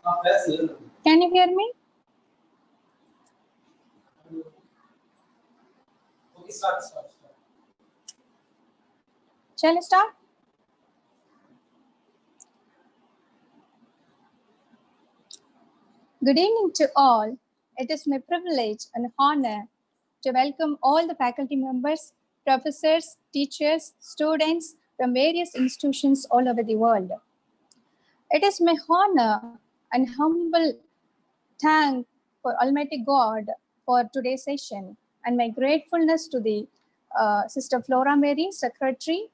Can you hear me? Okay, start. Shall I start? Good evening to all. It is my privilege and honor to welcome all the faculty members, professors, teachers, students from various institutions all over the world. It is my honor and humble thank for Almighty God for today's session and my gratefulness to the Sister Flora Mary, Secretary,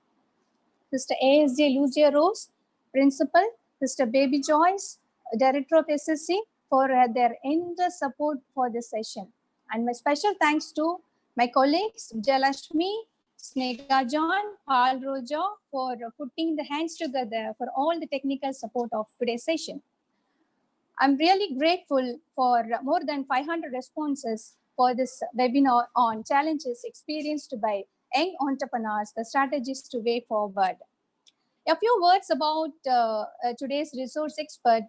Sister ASJ Lucia Rose, Principal, Sister Baby Joyce, Director of SSC for their endless support for this session. And my special thanks to my colleagues, Jalashmi, Snega John, Hal Roja for putting the hands together for all the technical support of today's session. I'm really grateful for more than 500 responses for this webinar on challenges experienced by young entrepreneurs, the strategies to way forward. A few words about today's resource expert.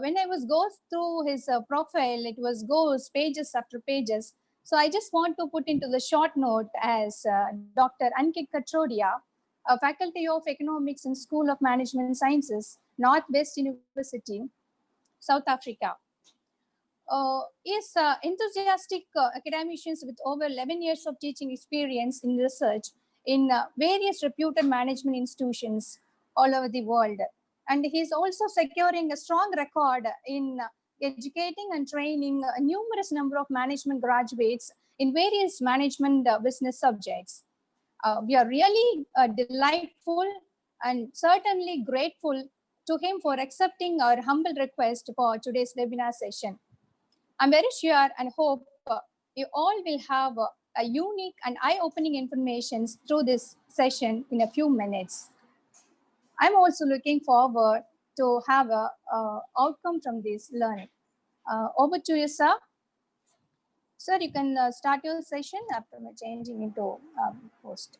When I was going through his profile, it goes pages after pages. So I just want to put into the short note as Dr. Ankit Katrodia, a Faculty of Economics and School of Management Sciences, Northwest University, South Africa. Is enthusiastic academicians with over 11 years of teaching experience in research in various reputed management institutions all over the world. And he's also securing a strong record in educating and training a numerous number of management graduates in various management business subjects. We are really delightful and certainly grateful to him for accepting our humble request for today's webinar session. I'm very sure and hope you all will have a unique and eye-opening information through this session in a few minutes. I'm also looking forward to have a outcome from this learning. Over to you, sir. Sir, you can start your session after changing into host.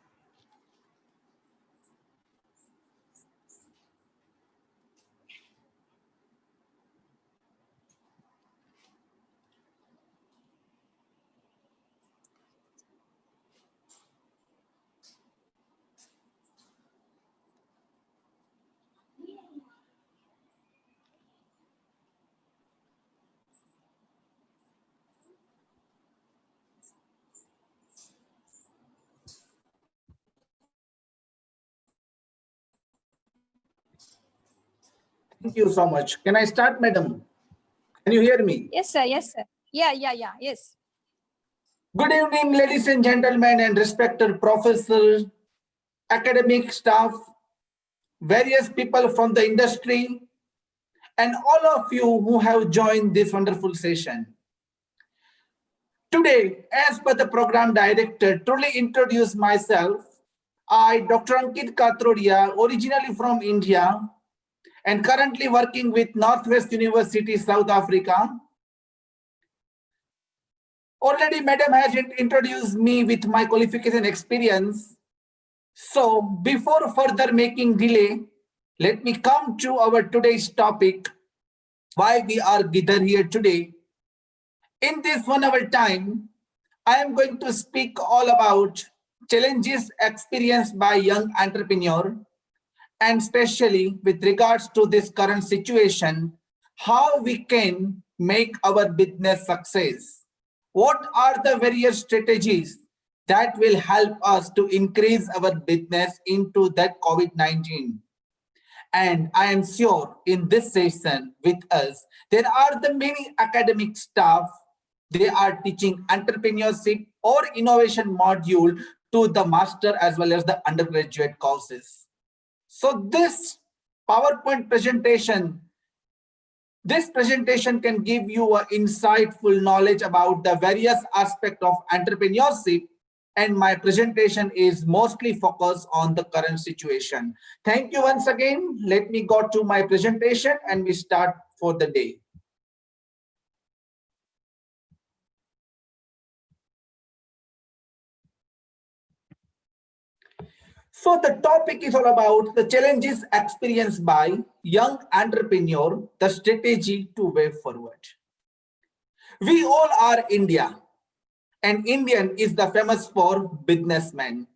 Thank you so much. Can I start, madam? Can you hear me? Yes, sir. Yes, sir. Yeah. Yes. Good evening, ladies and gentlemen, and respected professors, academic staff, various people from the industry, and all of you who have joined this wonderful session. Today, as per the program director, truly introduce myself. I, Dr. Ankit Katrodia, originally from India, and currently working with Northwest University, South Africa. Already, madam has introduced me with my qualification experience. So, before further making delay, let me come to our today's topic, why we are gathered here today. In this 1 hour time, I am going to speak all about challenges experienced by young entrepreneur, and especially with regards to this current situation, how we can make our business success. What are the various strategies that will help us to increase our business into that COVID-19? And I am sure in this session with us, there are the many academic staff. They are teaching entrepreneurship or innovation module to the master as well as the undergraduate courses. So this PowerPoint presentation, can give you an insightful knowledge about the various aspects of entrepreneurship, and my presentation is mostly focused on the current situation. Thank you once again. Let me go to my presentation and we start for the day. So the topic is all about the challenges experienced by young entrepreneur, the strategy to way forward. We all are India, and Indian is the famous for businessman.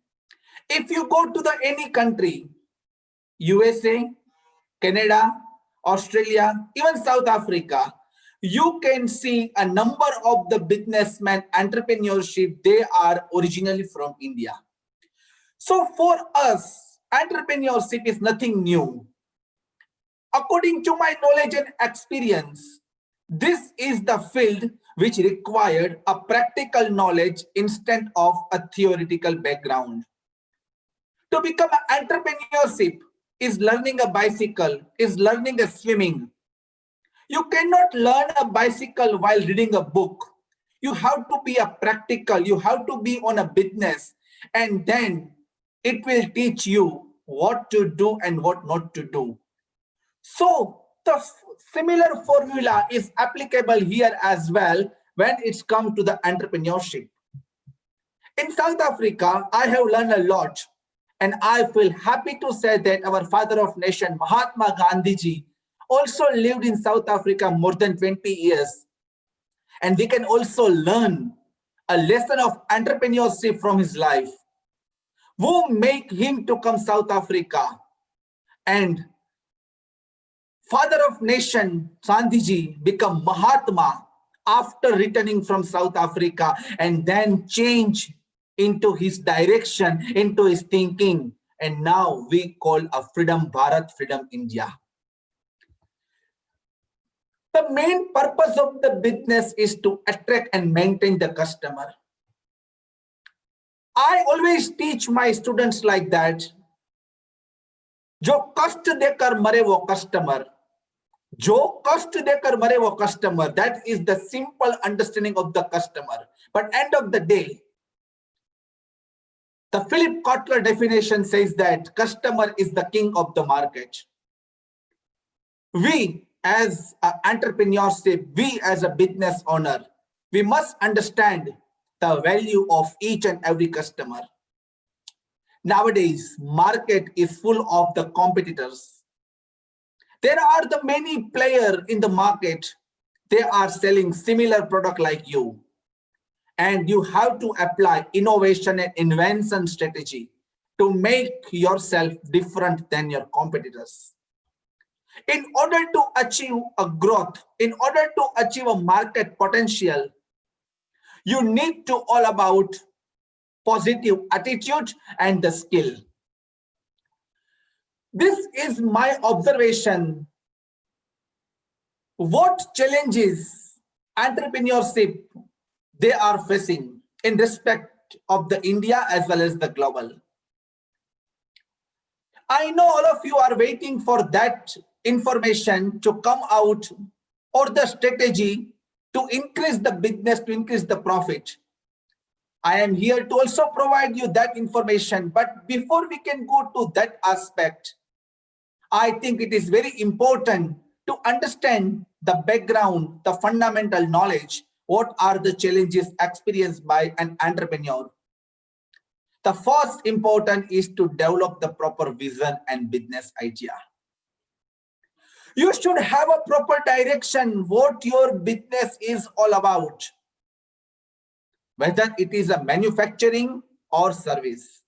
If you go to the any country, USA, Canada, Australia, even South Africa, you can see a number of the businessmen entrepreneurship, they are originally from India. So for us, entrepreneurship is nothing new. According to my knowledge and experience, this is the field which required a practical knowledge instead of a theoretical background. To become an entrepreneurship is learning a bicycle, is learning a swimming. You cannot learn a bicycle while reading a book. You have to be a practical, you have to be on a business, and then it will teach you what to do and what not to do. So the similar formula is applicable here as well when it's come to the entrepreneurship. In South Africa, I have learned a lot, and I feel happy to say that our father of nation, Mahatma Gandhi ji, also lived in South Africa more than 20 years. And we can also learn a lesson of entrepreneurship from his life. Who make him to come South Africa? And father of nation, Gandhiji, become Mahatma after returning from South Africa, and then change into his direction, into his thinking. And now we call a Freedom Bharat, Freedom India. The main purpose of the business is to attract and maintain the customer. I always teach my students like that. जो कष्ट देकर मरे वो customer, जो कष्ट देकर मरे वो customer. That is the simple understanding of the customer. But end of the day, the Philip Kotler definition says that customer is the king of the market. We as an entrepreneurship, we as a business owner, we must understand the value of each and every customer. Nowadays, market is full of the competitors. There are the many players in the market. They are selling similar product like you. And you have to apply innovation and invention strategy to make yourself different than your competitors. In order to achieve a growth, in order to achieve a market potential, you need to all about positive attitude and the skill. This is my observation. What challenges entrepreneurship they are facing in respect of the India as well as the global. I know all of you are waiting for that information to come out, or the strategy to increase the business, to increase the profit. I am here to also provide you that information. But before we can go to that aspect, I think it is very important to understand the background, the fundamental knowledge. What are the challenges experienced by an entrepreneur? The first important is to develop the proper vision and business idea. You should have a proper direction what your business is all about, whether it is a manufacturing or service,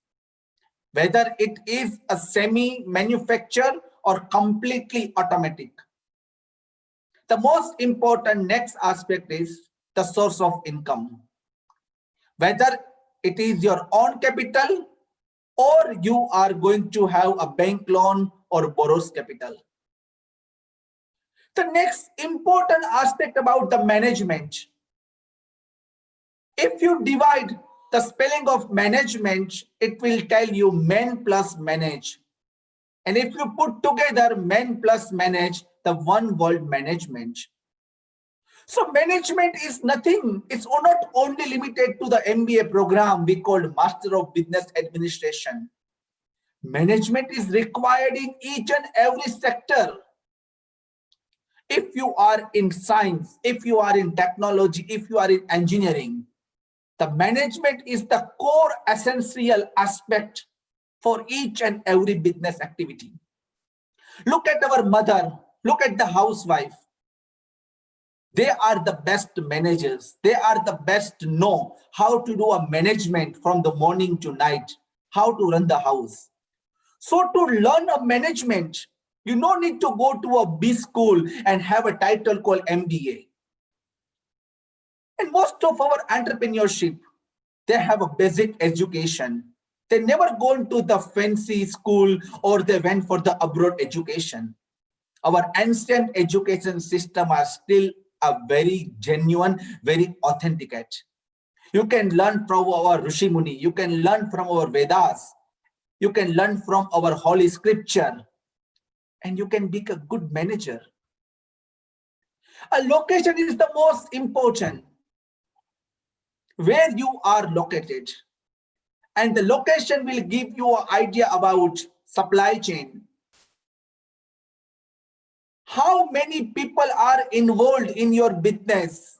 whether it is a semi-manufacture or completely automatic. The most important next aspect is the source of income, whether it is your own capital or you are going to have a bank loan or borrows capital. The next important aspect about the management. If you divide the spelling of management, it will tell you man plus manage. And if you put together man plus manage, the one word management. So management is nothing. It's not only limited to the MBA program we called Master of Business Administration. Management is required in each and every sector. If you are in science, if you are in technology, if you are in engineering, the management is the core essential aspect for each and every business activity. Look at our mother, look at the housewife. They are the best managers. They are the best to know how to do a management from the morning to night, how to run the house. So to learn a management, you don't need to go to a B school and have a title called MBA. And most of our entrepreneurship, they have a basic education. They never gone to the fancy school or they went for the abroad education. Our ancient education system are still a very genuine, very authenticate. You can learn from our Rishi Muni, you can learn from our Vedas, you can learn from our holy scripture, and you can be a good manager. A location is the most important. Where you are located, and the location will give you an idea about supply chain. How many people are involved in your business?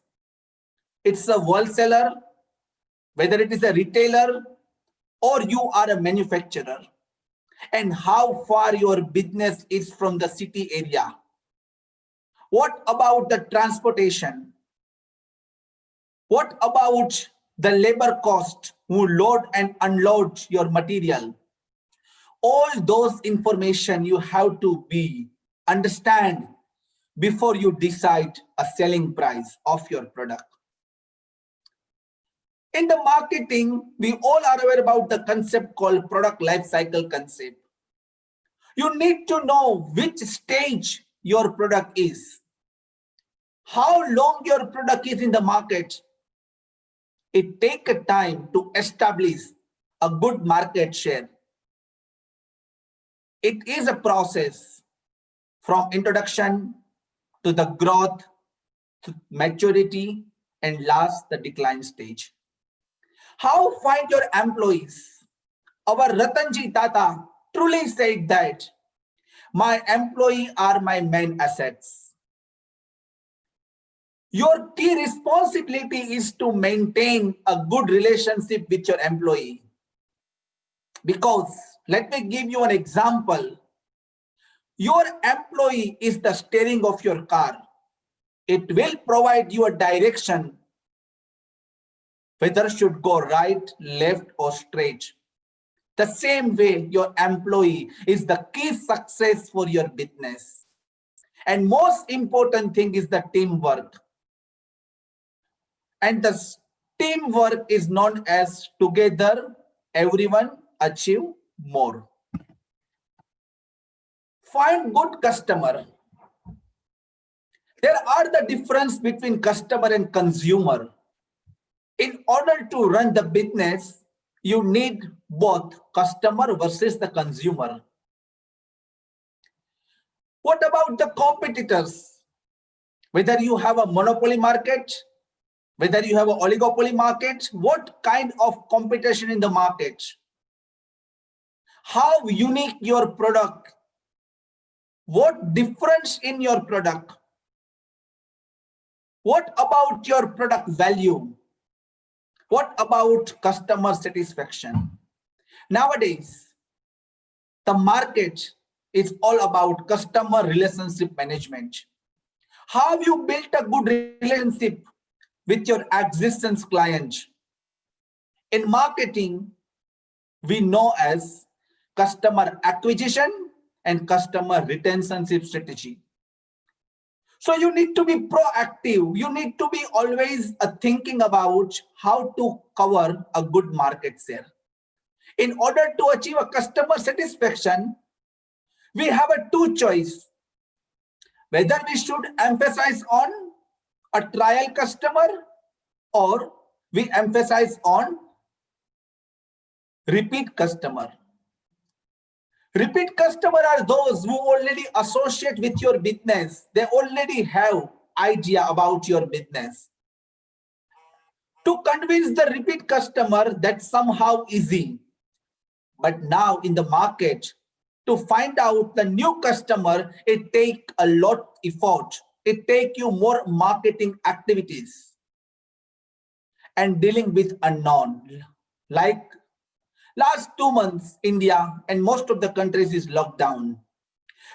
It's a wholesaler, whether it is a retailer or you are a manufacturer, and how far your business is from the city area. What about the transportation? What about the labor cost who load and unload your material? All those information you have to understand before you decide a selling price of your product. In the marketing, we all are aware about the concept called product life cycle concept. You need to know which stage your product is, how long your product is in the market. It takes a time to establish a good market share. It is a process from introduction to the growth, to maturity, and last the decline stage. How find your employees? Our Ratanji Tata truly said that my employees are my main assets. Your key responsibility is to maintain a good relationship with your employee. Because let me give you an example. Your employee is the steering of your car. It will provide you a direction, whether should go right, left, or straight. The same way, your employee is the key success for your business. And most important thing is the teamwork. And the teamwork is known as together, everyone achieve more. Find good customer. There are the difference between customer and consumer. In order to run the business, you need both customer versus the consumer. What about the competitors? Whether you have a monopoly market, whether you have an oligopoly market, what kind of competition in the market? How unique your product? What difference in your product? What about your product value? What about customer satisfaction? Nowadays, the market is all about customer relationship management. How you built a good relationship with your existence client? In marketing, we know as customer acquisition and customer retention strategy. So you need to be proactive. You need to be always thinking about how to cover a good market share. In order to achieve a customer satisfaction, we have a two choice. Whether we should emphasize on a trial customer or we emphasize on repeat customer. Repeat customer are those who already associate with your business. They already have idea about your business. To convince the repeat customer, that's somehow easy. But now in the market, to find out the new customer, it takes a lot of effort. It takes you more marketing activities and dealing with unknown. Like Last 2 months, India and most of the countries is locked down.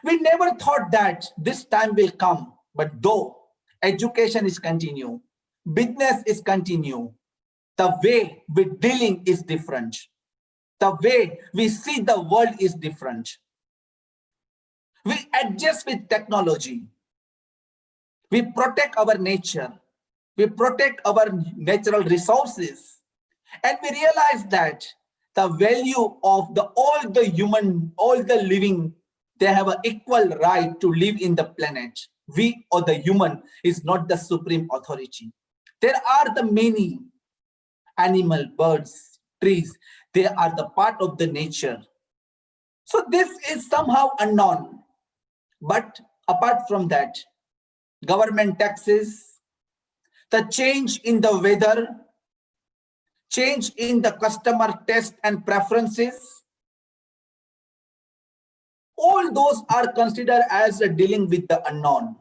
We never thought that this time will come, but though education is continue, business is continue, the way we're dealing is different. The way we see the world is different. We adjust with technology. We protect our nature. We protect our natural resources. And we realize that the value of all the human, all the living, they have an equal right to live in the planet. We or the human is not the supreme authority. There are the many animal, birds, trees. They are the part of the nature. So this is somehow unknown. But apart from that, government taxes, the change in the weather, change in the customer taste and preferences, all those are considered as a dealing with the unknown.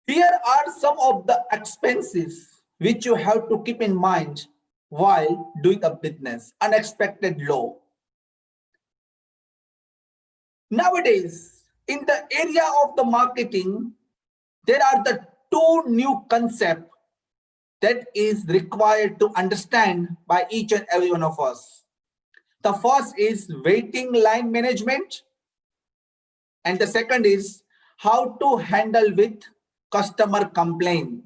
Here are some of the expenses which you have to keep in mind while doing a business. Unexpected low. Nowadays, in the area of the marketing, there are the two new concepts that is required to understand by each and every one of us. The first is waiting line management, and the second is how to handle with customer complaint.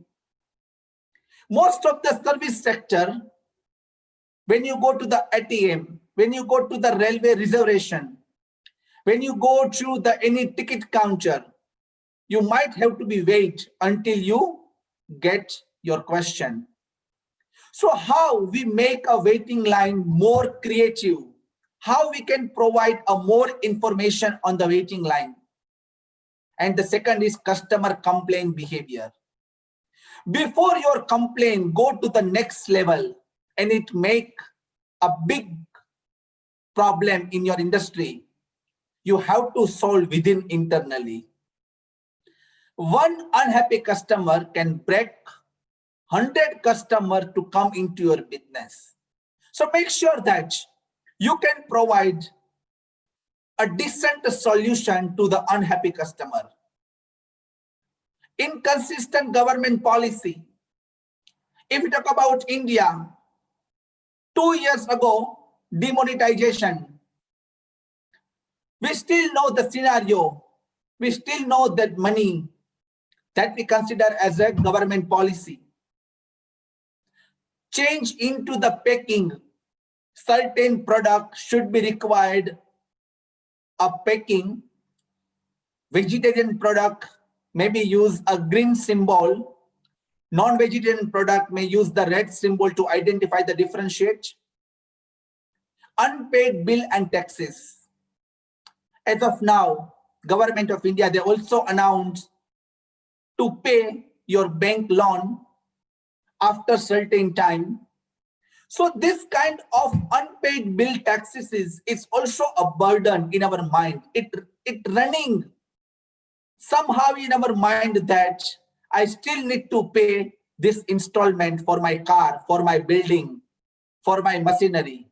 Most of the service sector, when you go to the ATM, when you go to the railway reservation, when you go to the any ticket counter, you might have to be wait until you get your question. So how we make a waiting line more creative? How we can provide a more information on the waiting line? And the second is customer complaint behavior. Before your complaint go to the next level and it make a big problem in your industry, you have to solve within internally. One unhappy customer can break 100 customers to come into your business. So make sure that you can provide a decent solution to the unhappy customer. Inconsistent government policy. If we talk about India, 2 years ago, demonetization. We still know the scenario. We still know that money that we consider as a government policy. Change into the packing. Certain product should be required a packing. Vegetarian product maybe use a green symbol. Non-vegetarian product may use the red symbol to identify the differentiate. Unpaid bill and taxes. As of now, Government of India, they also announced to pay your bank loan after certain time. So this kind of unpaid bill taxes is also a burden in our mind. It running somehow in our mind that I still need to pay this installment for my car, for my building, for my machinery.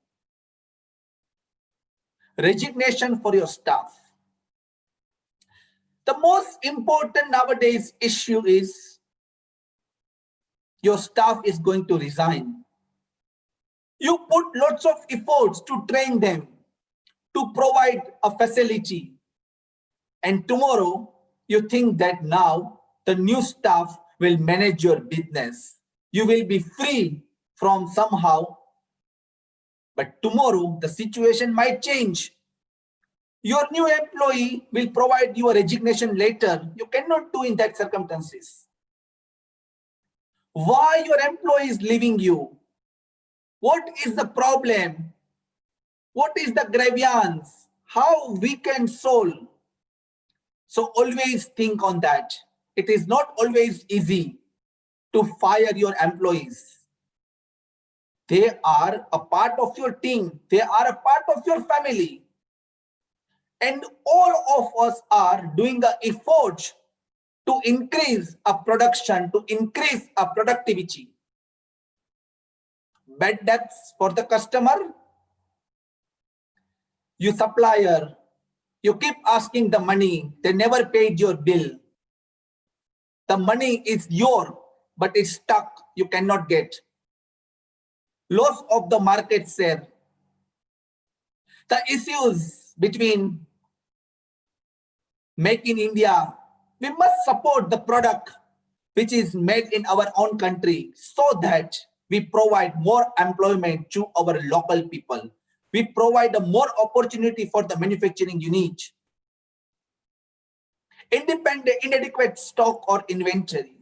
Resignation for your staff. The most important nowadays issue is your staff is going to resign. You put lots of efforts to train them, to provide a facility. And tomorrow, you think that now the new staff will manage your business. You will be free from somehow. But tomorrow, the situation might change. Your new employee will provide you a resignation letter. You cannot do in that circumstances. Why your employee is leaving you? What is the problem? What is the grievance? How we can solve? So always think on that. It is not always easy to fire your employees. They are a part of your team. They are a part of your family. And all of us are doing the effort to increase our production, to increase our productivity. bad debts for the customer, you supplier, you keep asking the money, they never paid your bill. The money is your, but it's stuck, you cannot get. Loss of the market share. The issues between Make in India, we must support the product which is made in our own country so that we provide more employment to our local people. We provide a more opportunity for the manufacturing unit. Inadequate stock or inventory.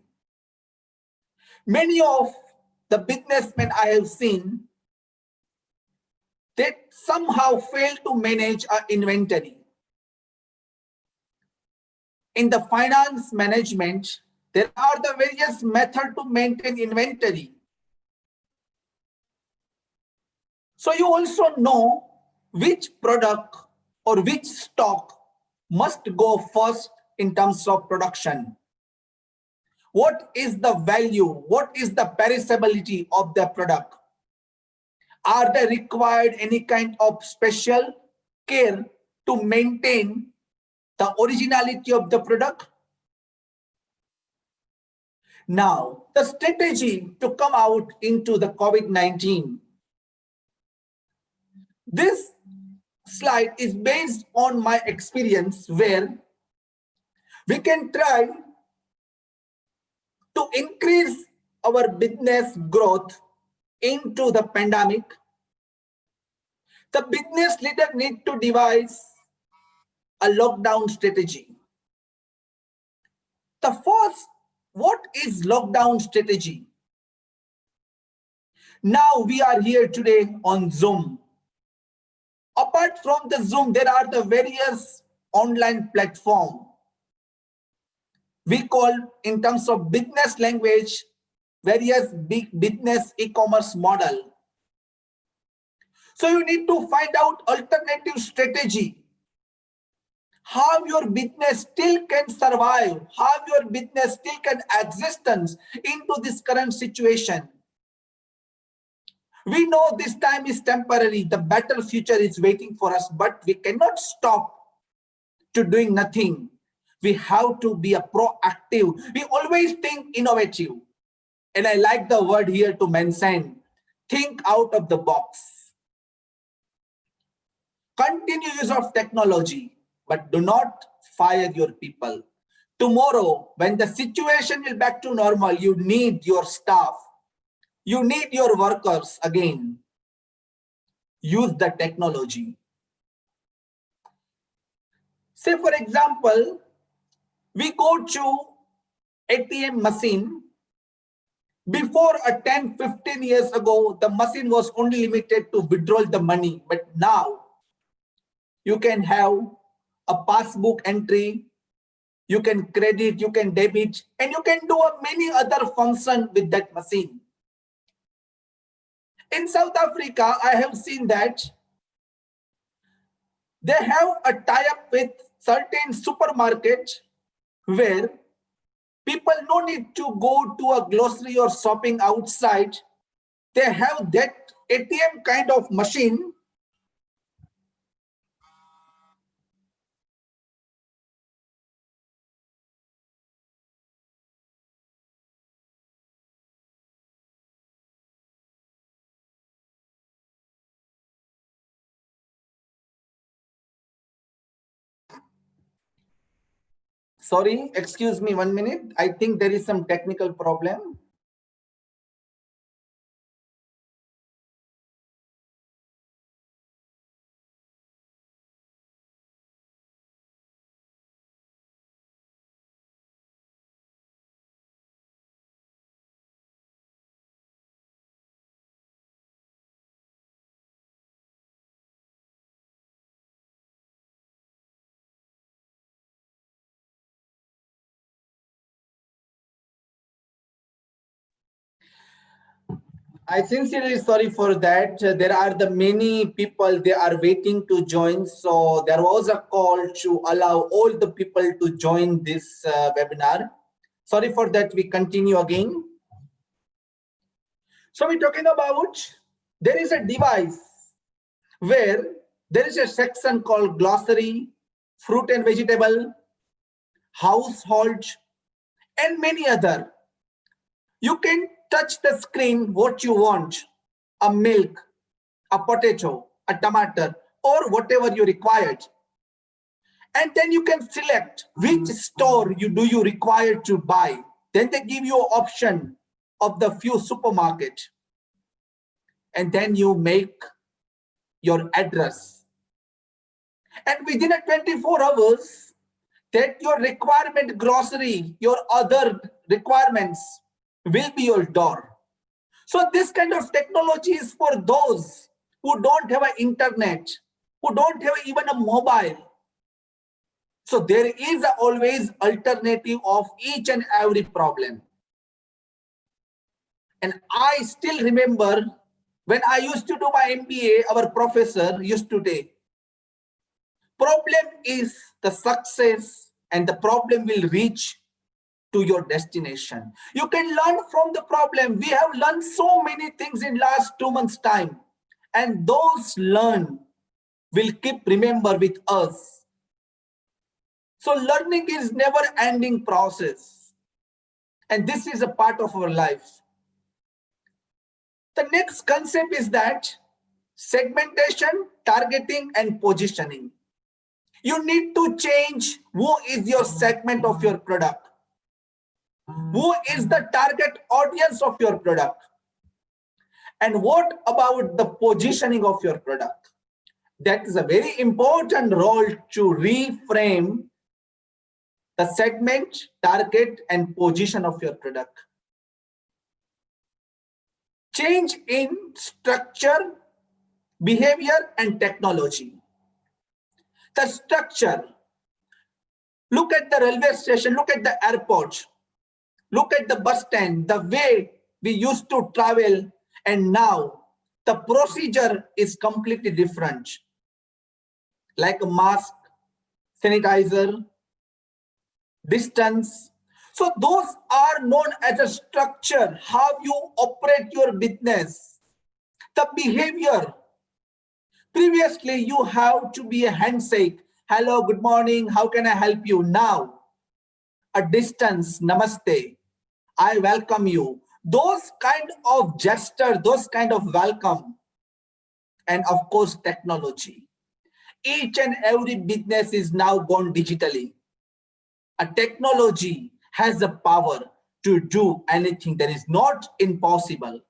Many of the businessmen I have seen, they somehow fail to manage our inventory. In the finance management, there are the various methods to maintain inventory. So you also know which product or which stock must go first in terms of production. What is the value? What is the perishability of the product? Are there required any kind of special care to maintain the originality of the product? Now, the strategy to come out into the COVID-19. This slide is based on my experience where we can try to increase our business growth into the pandemic. The business leader need to devise a lockdown strategy. The first, what is lockdown strategy? Now we are here today on Zoom. Apart from the Zoom, there are the various online platforms. We call in terms of business language, various big business e-commerce model. So you need to find out alternative strategy. How your business still can survive, how your business still can existence into this current situation. We know this time is temporary, the better future is waiting for us, but we cannot stop to doing nothing. We have to be a proactive. We always think innovative. And I like the word here to mention, think out of the box. Continue use of technology, but do not fire your people. Tomorrow, when the situation will back to normal, you need your staff. You need your workers again. Use the technology. Say, for example, we go to ATM machine. Before 10-15 years ago, the machine was only limited to withdraw the money. But now, you can have a passbook entry, you can credit, you can debit, and you can do many other functions with that machine. In South Africa, I have seen that they have a tie-up with certain supermarkets where people no need to go to a grocery or shopping outside. They have that ATM kind of machine. Sorry, excuse me 1 minute. I think there is some technical problem. I sincerely sorry for that. There are the many people, they are waiting to join. So there was a call to allow all the people to join this webinar. Sorry for that, we continue again. So we're talking about there is a device where there is a section called glossary, fruit and vegetable, household, and many other. You can touch the screen what you want, a milk, a potato, a tomato, or whatever you required. And then you can select which store you require to buy. Then they give you an option of the few supermarket. And then you make your address. And within a 24 hours, that your requirement grocery, your other requirements will be your door. So this kind of technology is for those who don't have an internet, who don't have even a mobile. So there is always alternative of each and every problem. And I still remember when I used to do my MBA, our professor used to say, problem is the success and the problem will reach to your destination. You can learn from the problem. We have learned so many things in last 2 months time, and those learn will keep remember with us. So learning is never ending process, and this is a part of our life. The next concept is that segmentation, targeting, and positioning. You need to change who is your segment of your product. Who is the target audience of your product? And what about the positioning of your product? That is a very important role to reframe the segment, target, and position of your product. Change in structure, behavior, and technology. The structure. Look at the railway station, look at the airport, look at the bus stand, the way we used to travel, and now the procedure is completely different. Like a mask, sanitizer, distance. So those are known as a structure, how you operate your business. The behavior. Previously, you have to be a handshake. Hello, good morning, how can I help you? Now, a distance, namaste, I welcome you. Those kind of gesture, those kind of welcome. And of course, technology. Each and every business is now gone digitally. A technology has the power to do anything that is not impossible,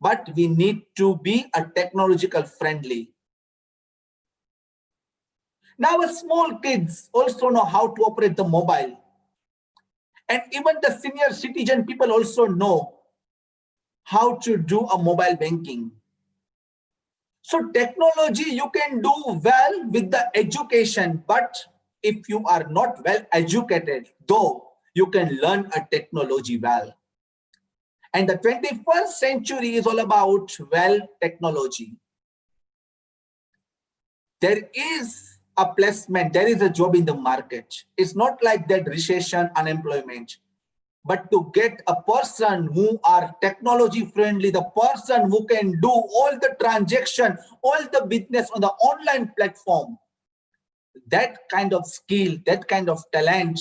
but we need to be a technological friendly. Now small kids also know how to operate the mobile. And even the senior citizen people also know how to do a mobile banking. So technology you can do well with the education, but if you are not well educated, though you can learn a technology well. And the 21st century is all about well technology. There is a placement, there is a job in the market. It's not like that recession, unemployment. But to get a person who are technology friendly, the person who can do all the transaction, all the business on the online platform, that kind of skill, that kind of talent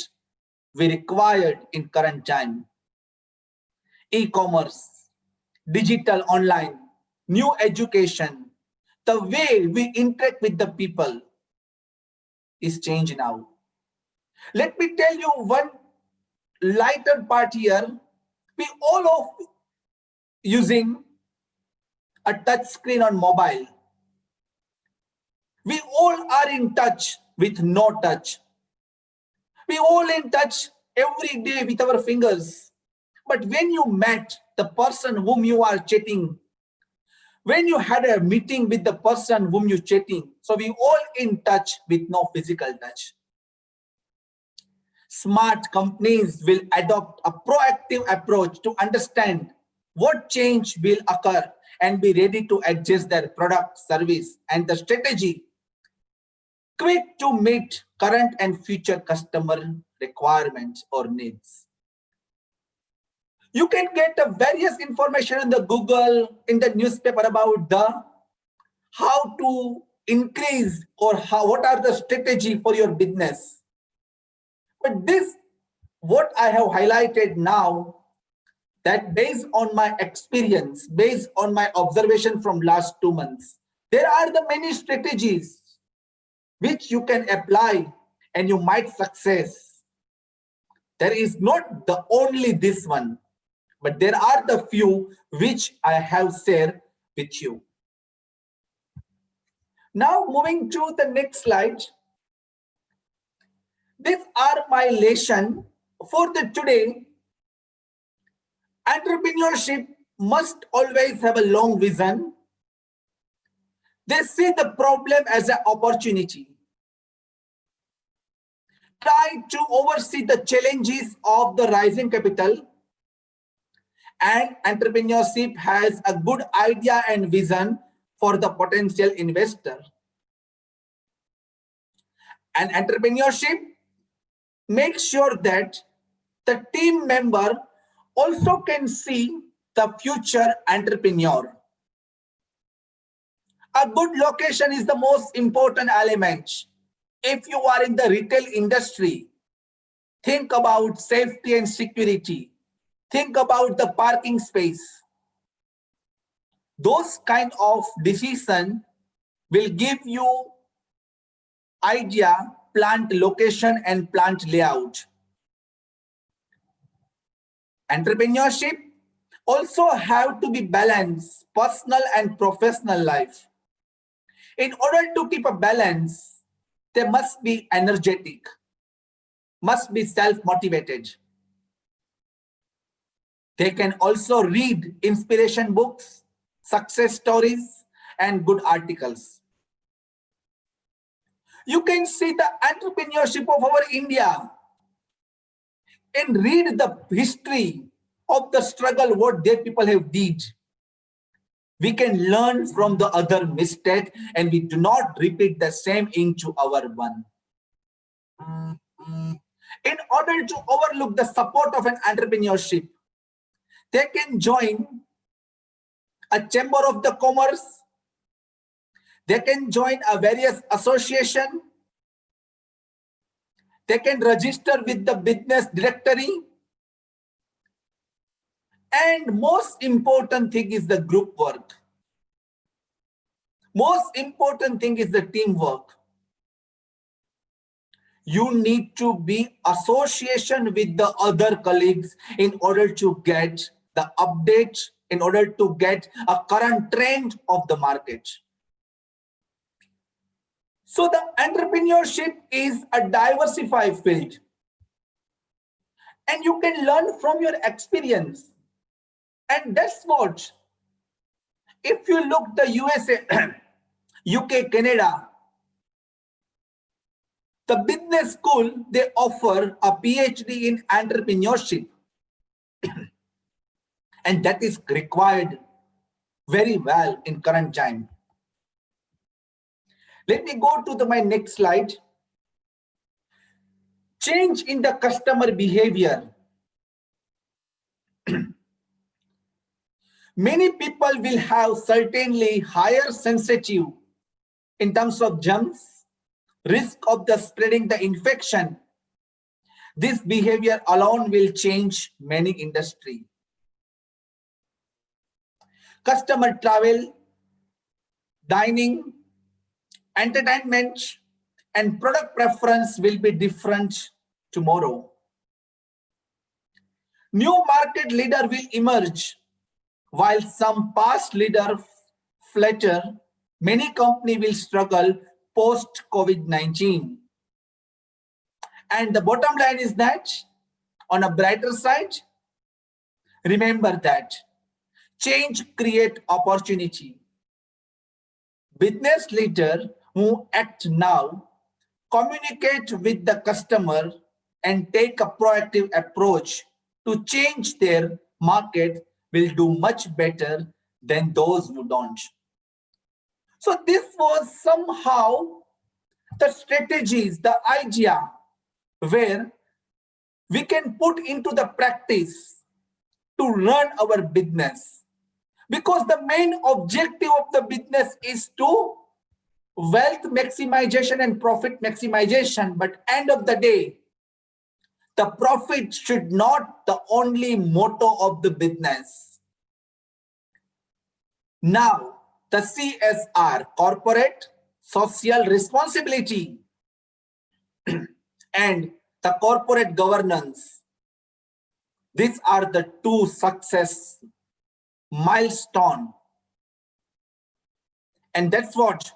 we required in current time. E-commerce, digital online, new education, the way we interact with the people is changed now. Let me tell you one lighter part here. We all of using a touch screen on mobile. We all are in touch with no touch. We all in touch every day with our fingers. But when you met the person whom you are chatting, when you had a meeting with the person whom you chatting, so we all in touch with no physical touch. Smart companies will adopt a proactive approach to understand what change will occur and be ready to adjust their product, service, and the strategy quick to meet current and future customer requirements or needs. You can get various information in the Google, in the newspaper about the how to increase or what are the strategy for your business. But this, what I have highlighted now, that based on my experience, based on my observation from last 2 months, there are the many strategies which you can apply and you might success. There is not the only this one, but there are the few which I have shared with you. Now moving to the next slide. These are my lesson for the today. Entrepreneurship must always have a long vision. They see the problem as an opportunity. Try to oversee the challenges of the rising capital, and entrepreneurship has a good idea and vision for the potential investor. And entrepreneurship makes sure that the team member also can see the future entrepreneur. A good location is the most important element. If you are in the retail industry, think about safety and security. Think about the parking space. Those kind of decision will give you idea, plant location and plant layout. Entrepreneurship also have to be balanced personal and professional life. In order to keep a balance, they must be energetic, must be self-motivated. They can also read inspiration books, success stories, and good articles. You can see the entrepreneurship of our India and read the history of the struggle, what their people have did. We can learn from the other mistake and we do not repeat the same into our one. In order to overlook the support of an entrepreneurship, they can join a chamber of the commerce. They can join a various association. They can register with the business directory. And most important thing is the group work. Most important thing is the teamwork. You need to be association with the other colleagues in order to get the update, in order to get a current trend of the market. So the entrepreneurship is a diversified field and you can learn from your experience. And that's what, if you look the USA, UK, Canada, the business school, they offer a PhD in entrepreneurship. And that is required very well in current time. Let me go to my next slide. Change in the customer behavior. Many people will have certainly higher sensitive in terms of germs, risk of the spreading the infection. This behavior alone will change many industry. Customer travel, dining, entertainment, and product preference will be different tomorrow. New market leader will emerge while some past leader flatter. Many companies will struggle post COVID-19. And the bottom line is that on a brighter side, remember that change creates opportunity. Business leaders who act now, communicate with the customer and take a proactive approach to change their market will do much better than those who don't. So this was somehow the strategies, the idea where we can put into the practice to run our business. Because the main objective of the business is to wealth maximization and profit maximization. But end of the day, the profit should not the only motto of the business. Now, the CSR, corporate social responsibility, and the corporate governance. These are the two success milestones. And that's what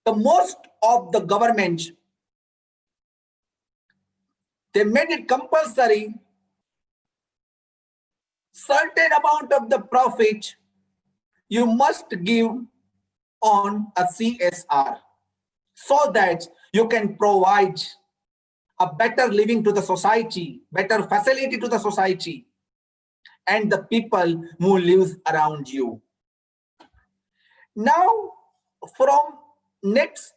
the most of the government, they made it compulsory. Certain amount of the profit you must give on a CSR so that you can provide a better living to the society, better facility to the society and the people who lives around you. Now, from next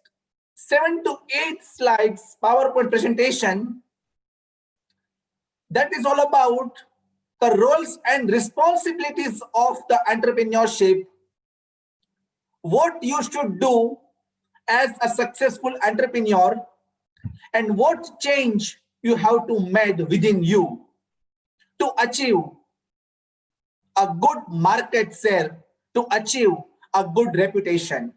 7 to 8 slides PowerPoint presentation, that is all about the roles and responsibilities of the entrepreneurship, what you should do as a successful entrepreneur, and what change you have to make within you to achieve a good market share, to achieve a good reputation.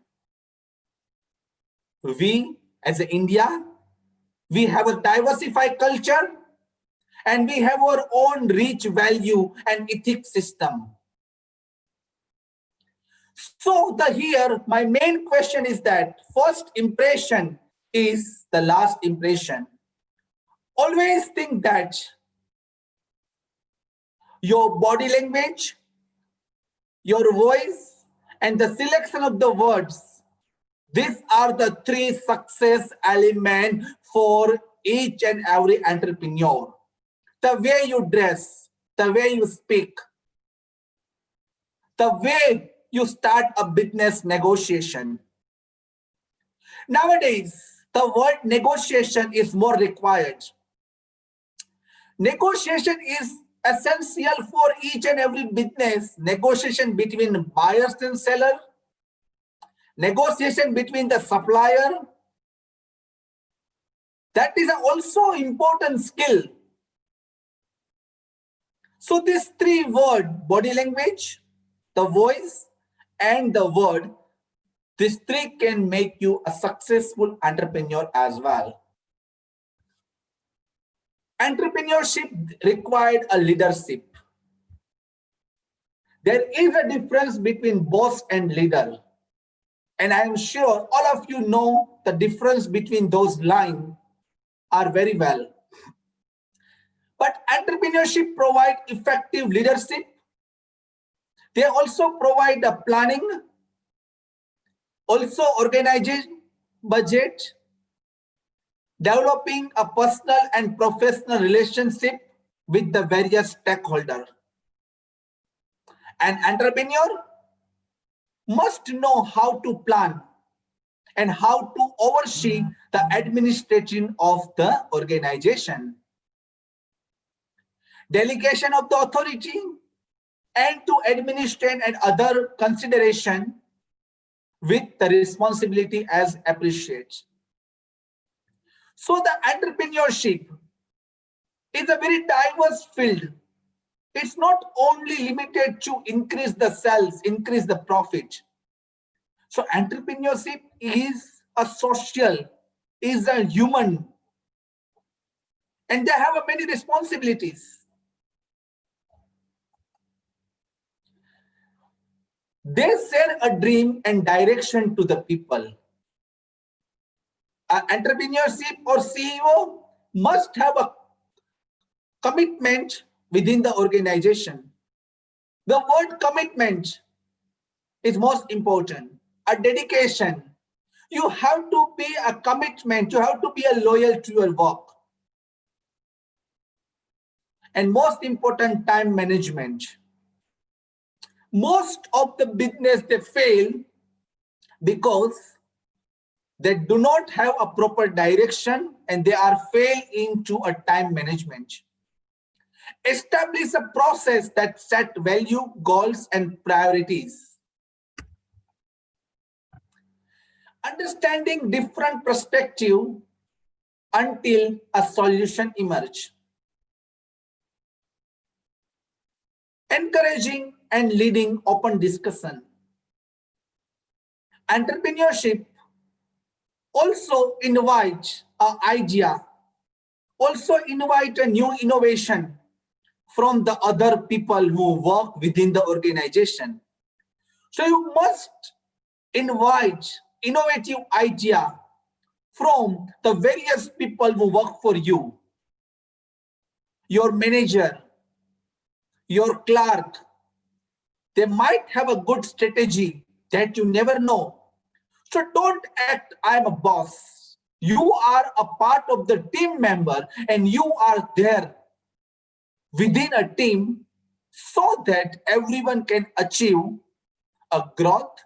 We as India, we have a diversified culture and we have our own rich value and ethics system. So here my main question is that first impression is the last impression. Always think that your body language, your voice, and the selection of the words, these are the 3 success elements for each and every entrepreneur. The way you dress, the way you speak, the way you start a business negotiation. Nowadays, the word negotiation is more required. Negotiation is essential for each and every business. Negotiation between buyers and seller, negotiation between the supplier. That is also important skill. So these 3 words, body language, the voice, and the word, these 3 can make you a successful entrepreneur as well. Entrepreneurship required a leadership. There is a difference between boss and leader. And I am sure all of you know the difference between those lines are very well. But entrepreneurship provides effective leadership. They also provide a planning, also organizing budget, developing a personal and professional relationship with the various stakeholders. An entrepreneur must know how to plan and how to oversee the administration of the organization. Delegation of the authority and to administrate and other consideration with the responsibility as appreciated. So the entrepreneurship is a very diverse field. It's not only limited to increase the sales, increase the profit. So entrepreneurship is a social, is a human, and they have many responsibilities. They share a dream and direction to the people. Entrepreneurship or CEO must have a commitment within the organization. The word commitment is most important. A dedication. You have to be a commitment. You have to be a loyal to your work. And most important, time management. Most of the business, they fail because they do not have a proper direction and they are fail into a time management. Establish a process that set value, goals, and priorities. Understanding different perspective until a solution emerge. Encouraging and leading open discussion. Entrepreneurship also invite an idea, also invite a new innovation from the other people who work within the organization. So you must invite innovative idea from the various people who work for you, your manager, your clerk. They might have a good strategy that you never know. So don't act, I'm a boss. You are a part of the team member and you are there within a team so that everyone can achieve a growth.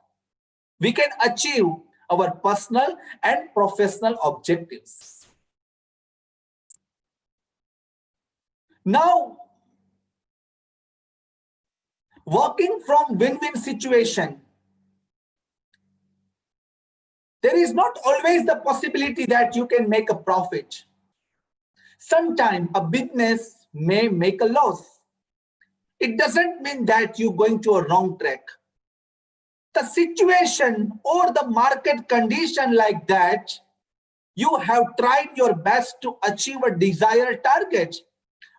We can achieve our personal and professional objectives. Now, working from win-win situation, there is not always the possibility that you can make a profit. Sometimes a business may make a loss. It doesn't mean that you're going to a wrong track. The situation or the market condition like that, you have tried your best to achieve a desired target,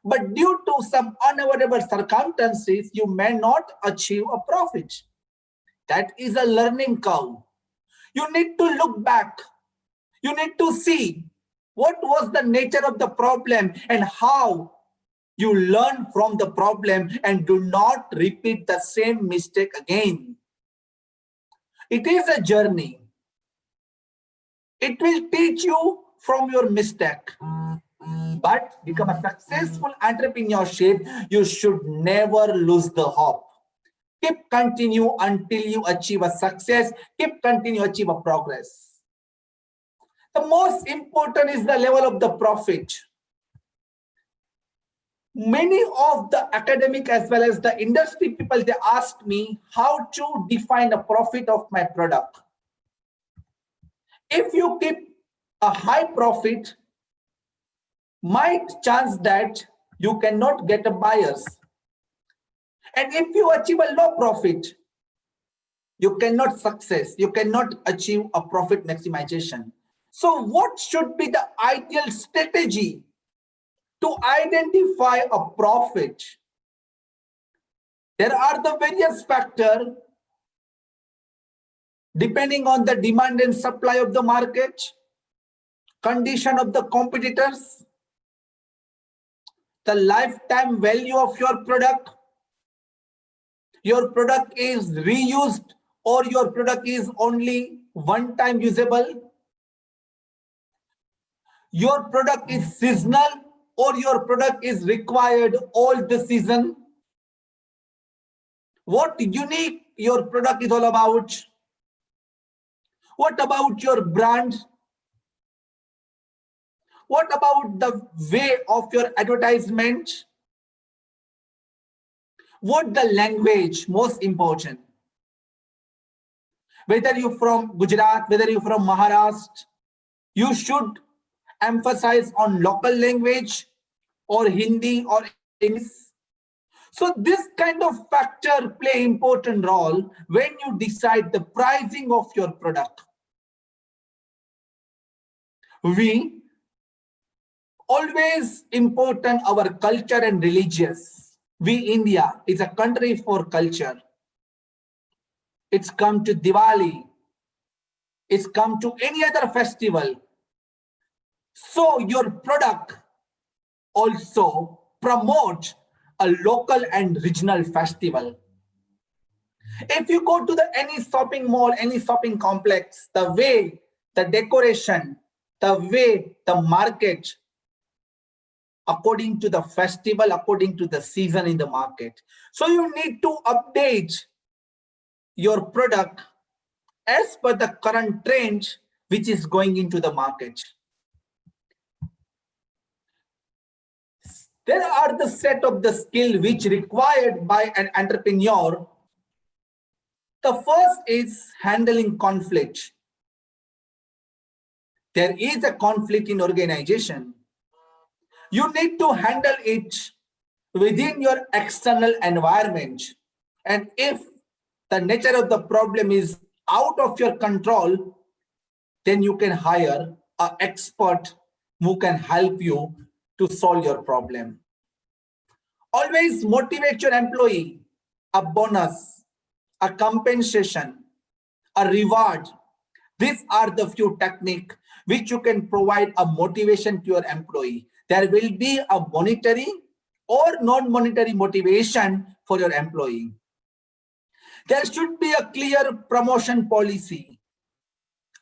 but due to some unavoidable circumstances, you may not achieve a profit. That is a learning curve. You need to look back. You need to see what was the nature of the problem and how you learn from the problem and do not repeat the same mistake again. It is a journey. It will teach you from your mistake. But become a successful entrepreneurship, you should never lose the hope. Keep continue until you achieve a success. Keep continue achieve a progress. The most important is the level of the profit. Many of the academic as well as the industry people, they asked me how to define a profit of my product. If you keep a high profit, might chance that you cannot get a buyers. And if you achieve a low profit, you cannot success, you cannot achieve a profit maximization. So what should be the ideal strategy to identify a profit? There are the various factors depending on the demand and supply of the market, condition of the competitors, the lifetime value of your product is reused or your product is only one time usable, your product is seasonal or your product is required all the season, what unique your product is all about, what about your brand, what about the way of your advertisement, what the language, most important. Whether you're from Gujarat, whether you're from Maharashtra, you should emphasize on local language or Hindi or English. So this kind of factor play important role when you decide the pricing of your product. We always important our culture and religious. We India is a country for culture. It's come to Diwali. It's come to any other festival. So your product also promote a local and regional festival. If you go to any shopping mall, any shopping complex, the way the decoration, the way the market, according to the festival, according to the season in the market. So you need to update your product as per the current trend which is going into the market. There are the set of the skill which required by an entrepreneur. The first is handling conflict. There is a conflict in organization. You need to handle it within your external environment. And if the nature of the problem is out of your control, then you can hire an expert who can help you to solve your problem. Always motivate your employee, a bonus, a compensation, a reward. These are the few techniques which you can provide a motivation to your employee. There will be a monetary or non-monetary motivation for your employee. There should be a clear promotion policy.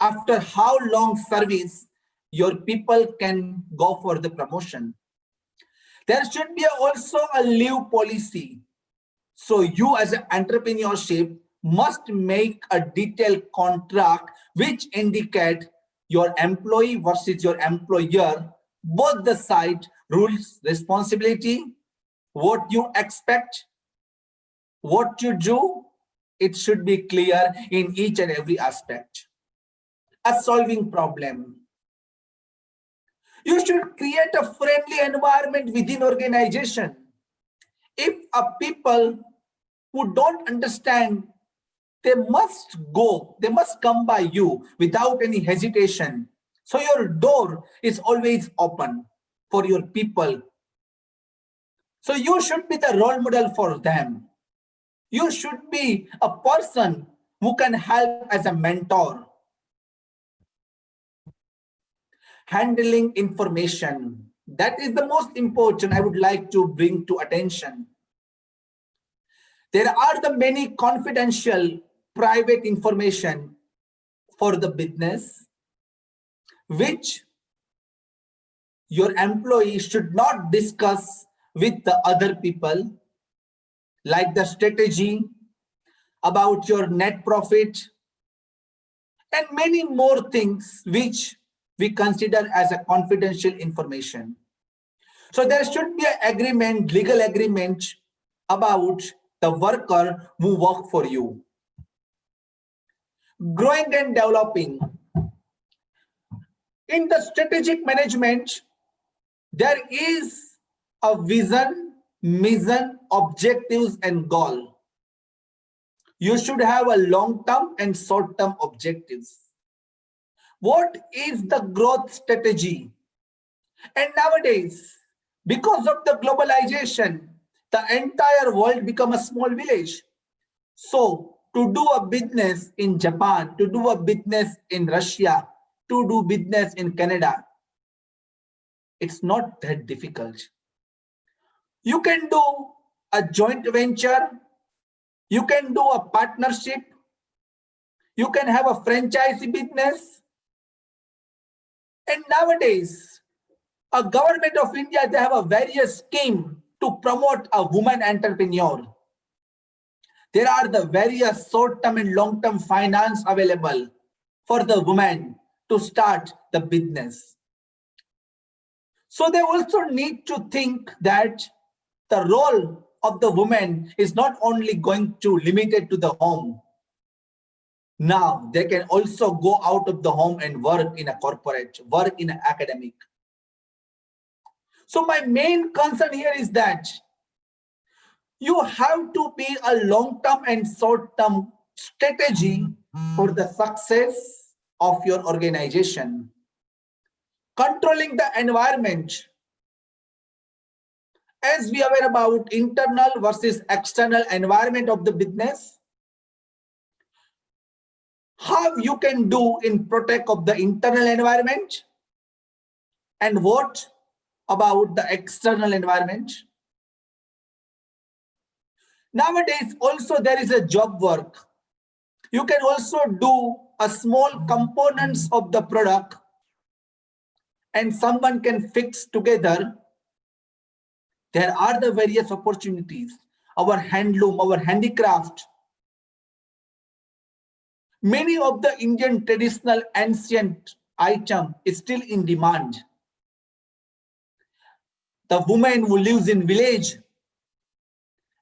After how long service your people can go for the promotion. There should be also a leave policy. So you as an entrepreneurship must make a detailed contract which indicate your employee versus your employer, both the side, rules, responsibility, what you expect, what you do. It should be clear in each and every aspect. A solving problem. You should create a friendly environment within organization. If a people who don't understand, they must come by you without any hesitation. So your door is always open for your people. So you should be the role model for them. You should be a person who can help as a mentor. Handling information. That is the most important I would like to bring to attention. There are the many confidential private information for the business which your employee should not discuss with the other people, like the strategy about your net profit and many more things which we consider as a confidential information. So there should be an agreement, legal agreement about the worker who work for you. Growing and developing. In the strategic management, there is a vision, mission, objectives, and goal. You should have a long-term and short-term objectives. What is the growth strategy? And nowadays, because of the globalization, the entire world become a small village. So to do a business in Japan, to do a business in Russia, to do business in Canada, it's not that difficult. You can do a joint venture, you can do a partnership, you can have a franchise business. And nowadays, a government of India, they have a various scheme to promote a woman entrepreneur. There are the various short-term and long-term finance available for the woman to start the business. So they also need to think that the role of the woman is not only going to limited to the home. Now they can also go out of the home and work in a corporate, work in an academic. So my main concern here is that you have to be a long-term and short-term strategy for the success of your organization. Controlling the environment. As we are aware about internal versus external environment of the business, how you can do in protect of the internal environment and what about the external environment. Nowadays also there is a job work. You can also do a small components of the product and someone can fix together. There are the various opportunities. Our handloom, our handicraft. Many of the Indian traditional ancient item is still in demand. the women who lives in village,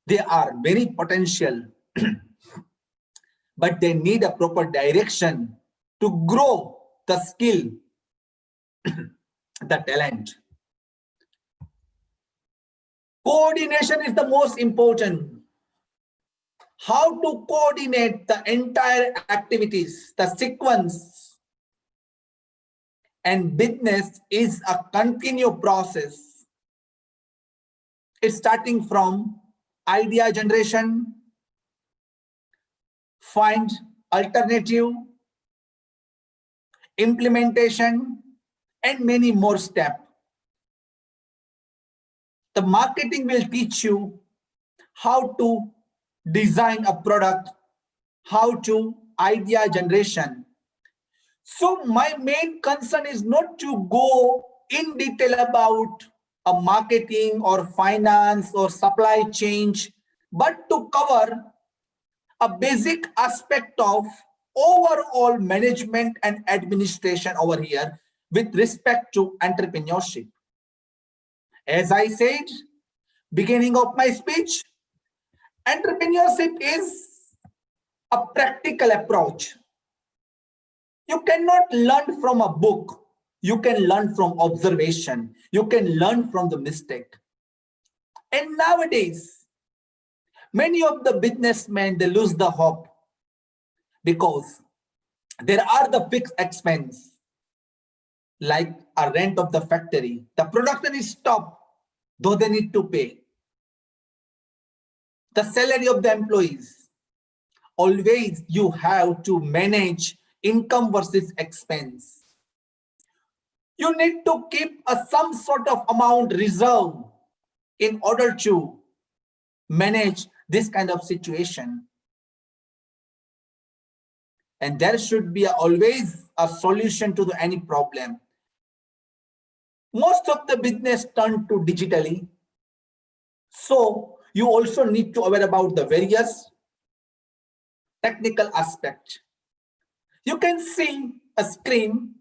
they are very potential, but they need a proper direction to grow the skill, the talent. Coordination is the most important. How to coordinate the entire activities, the sequence, and business is a continuous process. It's starting from idea generation, find alternative, implementation, and many more steps. The marketing will teach you how to design a product, how to idea generation. So my main concern is not to go in detail about a marketing or finance or supply chain, but to cover a basic aspect of overall management and administration over here with respect to entrepreneurship. As I said, beginning of my speech, entrepreneurship is a practical approach. You cannot learn from a book. You can learn from observation. You can learn from the mistake. And nowadays, many of the businessmen, they lose the hope because there are the fixed expense like a rent of the factory. The production is stopped, though they need to pay. The salary of the employees. Always you have to manage income versus expense. You need to keep some sort of amount reserve in order to manage this kind of situation. And there should be always a solution to any problem. Most of the business turn to digitally. So you also need to aware about the various technical aspect. You can see a screen.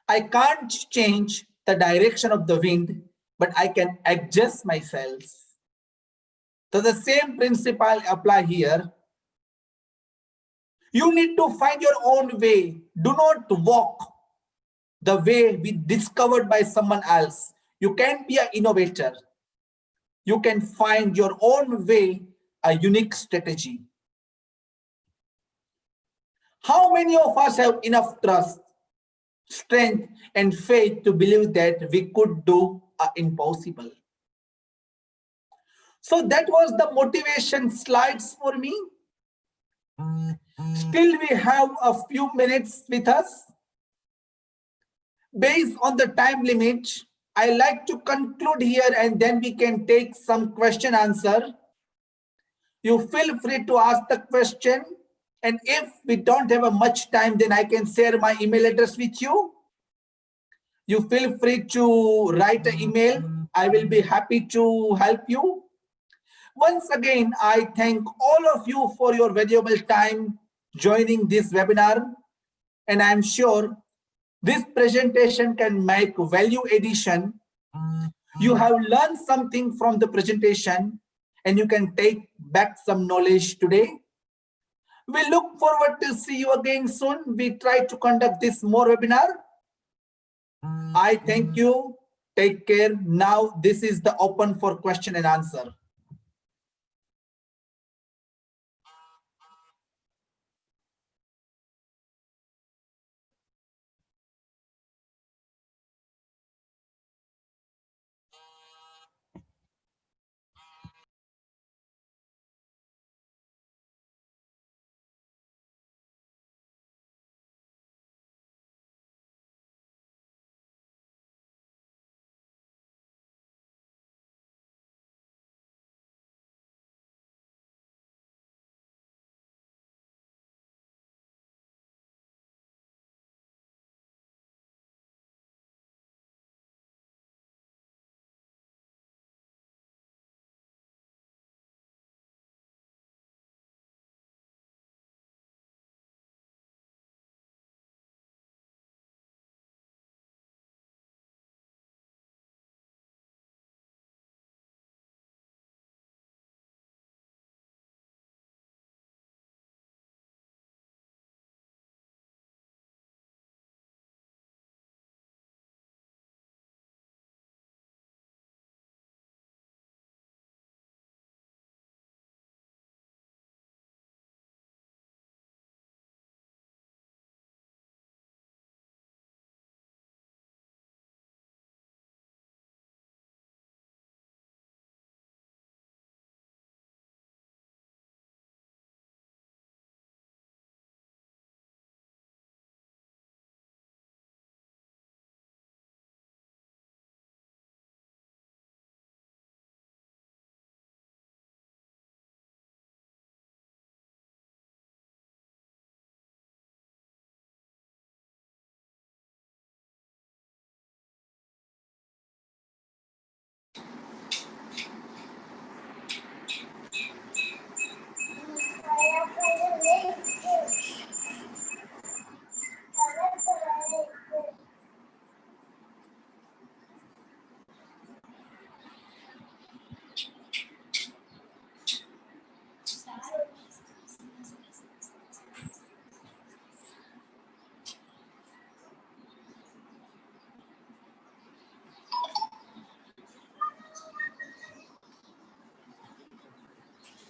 I can't change the direction of the wind, but I can adjust myself. So the same principle apply here. You need to find your own way. Do not walk the way we discovered by someone else. You can be an innovator. You can find your own way, a unique strategy. How many of us have enough trust, strength, and faith to believe that we could do impossible? So that was the motivation slides for me. Still, we have a few minutes with us. Based on the time limit, I like to conclude here and then we can take some question answer. You feel free to ask the question. And if we don't have much time, then I can share my email address with you. You feel free to write an email. I will be happy to help you. Once again, I thank all of you for your valuable time joining this webinar. And I'm sure this presentation can make value addition. You have learned something from the presentation and you can take back some knowledge today. We look forward to see you again soon. We try to conduct this more webinar. I thank you. Take care. Now this is the open for question and answer.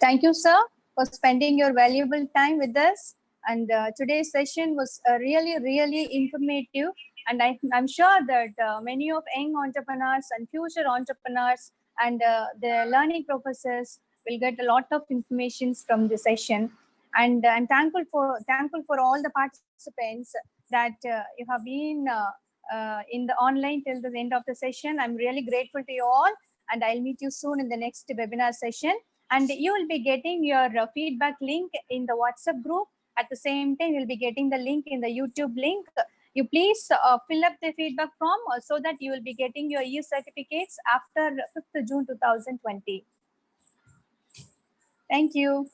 Thank you, sir, for spending your valuable time with us. And today's session was really informative. And I'm sure that many of young entrepreneurs and future entrepreneurs and the learning professors will get a lot of information from the session. And I'm thankful for all the participants that you have been in the online till the end of the session. I'm really grateful to you all, and I'll meet you soon in the next webinar session. And you will be getting your feedback link in the WhatsApp group. At the same time, you'll be getting the link in the YouTube link. You please fill up the feedback form so that you will be getting your e-certificates after 5th June 2020. Thank you.